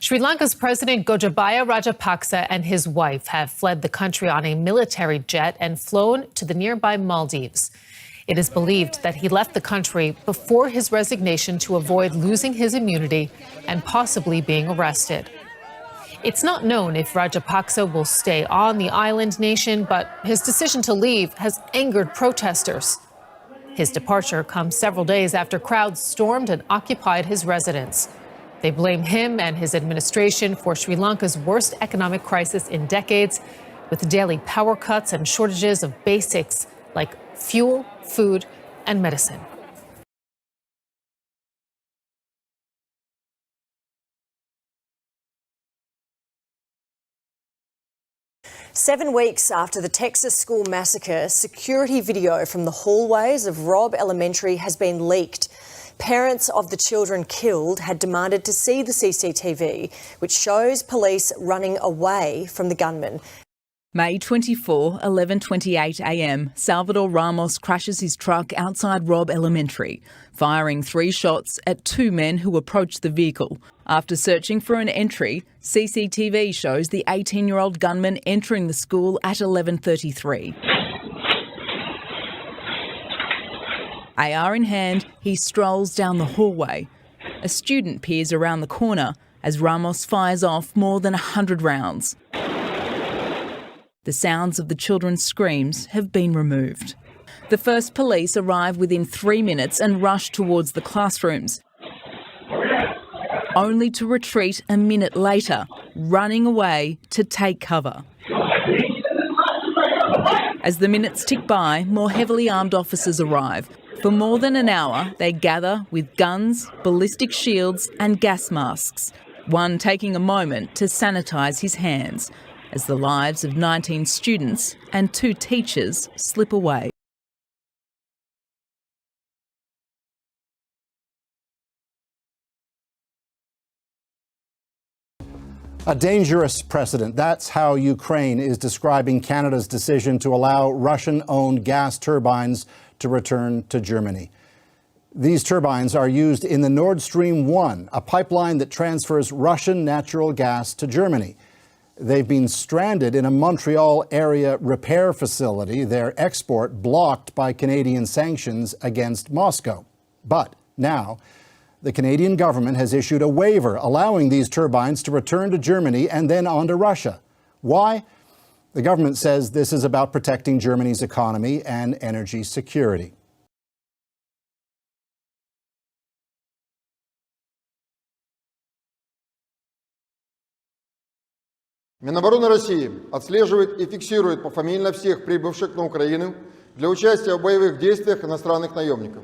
Sri Lanka's President Gotabaya Rajapaksa and his wife have fled the country on a military jet and flown to the nearby Maldives. It is believed that he left the country before his resignation to avoid losing his immunity and possibly being arrested. It's not known if Rajapaksa will stay on the island nation, but his decision to leave has angered protesters. His departure comes several days after crowds stormed and occupied his residence. They blame him and his administration for Sri Lanka's worst economic crisis in decades, with daily power cuts and shortages of basics like fuel, food, and medicine. Seven weeks after the Texas school massacre, security video from the hallways of Robb Elementary has been leaked. Parents of the children killed had demanded to see the CCTV, which shows police running away from the gunman. May 24, 11:28 a.m, Salvador Ramos crashes his truck outside Robb Elementary, firing 3 shots at 2 men who approached the vehicle. After searching for an entry, CCTV shows the 18-year-old gunman entering the school at 11:33. AR in hand, he strolls down the hallway. A student peers around the corner as Ramos fires off more than 100 rounds. The sounds of the children's screams have been removed. The first police arrive within 3 minutes and rush towards the classrooms, only to retreat a minute later, running away to take cover. As the minutes tick by, more heavily armed officers arrive. For more than an hour, they gather with guns, ballistic shields and gas masks, one taking a moment to sanitise his hands, as the lives of 19 students and 2 teachers slip away. A dangerous precedent. That's how Ukraine is describing Canada's decision to allow Russian-owned gas turbines to return to Germany. These turbines are used in the Nord Stream 1, a pipeline that transfers Russian natural gas to Germany. They've been stranded in a Montreal area repair facility, their export blocked by Canadian sanctions against Moscow. But now, the Canadian government has issued a waiver allowing these turbines to return to Germany and then on to Russia. Why? The government says this is about protecting Germany's economy and energy security. Минобороны России отслеживает и фиксирует пофамильно всех прибывших на Украину для участия в боевых действиях иностранных наемников.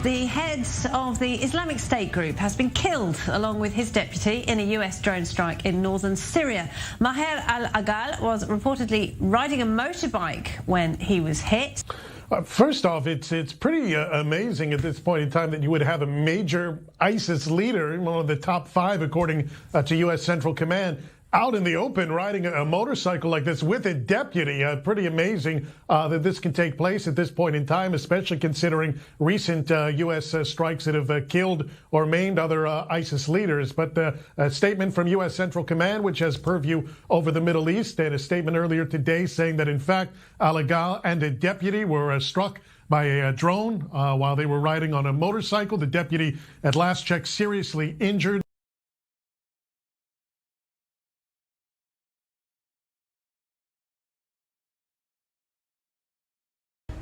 The head of the Islamic State group has been killed along with his deputy in a US drone strike in northern Syria. Maher al-Agal was reportedly riding a motorbike when he was hit. First off, it's pretty amazing at this point in time that you would have a major ISIS leader, one of the top 5 according to U.S. Central Command, out in the open riding a motorcycle like this with a deputy. Pretty amazing that this can take place at this point in time, especially considering recent U.S. strikes that have killed or maimed other ISIS leaders. But a statement from U.S. Central Command, which has purview over the Middle East, and a statement earlier today saying that, in fact, al-Agal and a deputy were struck by a drone while they were riding on a motorcycle. The deputy, at last check, seriously injured.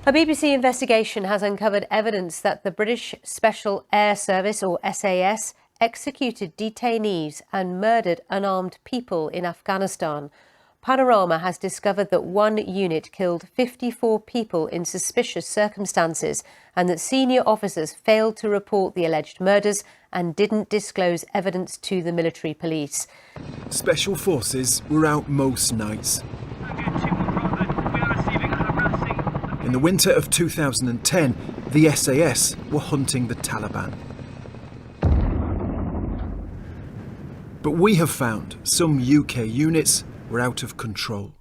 A BBC investigation has uncovered evidence that the British Special Air Service, or SAS, executed detainees and murdered unarmed people in Afghanistan. Panorama has discovered that one unit killed 54 people in suspicious circumstances and that senior officers failed to report the alleged murders and didn't disclose evidence to the military police. Special forces were out most nights. In the winter of 2010, the SAS were hunting the Taliban. But we have found some UK units were out of control.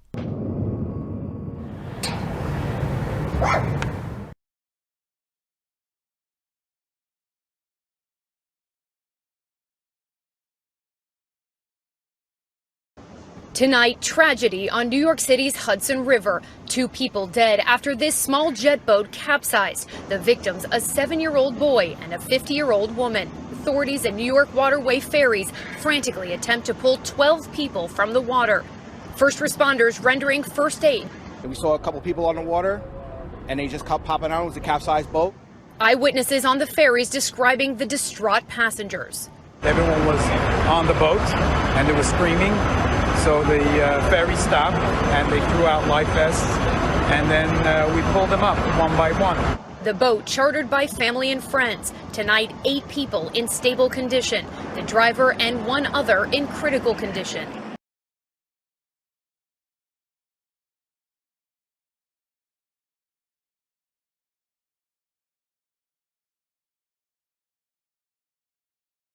Tonight, tragedy on New York City's Hudson River. 2 people dead after this small jet boat capsized. The victims, a 7-year-old boy and a 50-year-old woman. Authorities and New York waterway ferries frantically attempt to pull 12 people from the water. First responders rendering first aid. We saw a couple people on the water, and they just kept popping out. It was a capsized boat. Eyewitnesses on the ferries describing the distraught passengers. Everyone was on the boat, and they were screaming. So the ferry stopped, and they threw out life vests, and then we pulled them up one by one. The boat chartered by family and friends. Tonight, 8 people in stable condition. The driver and 1 other in critical condition.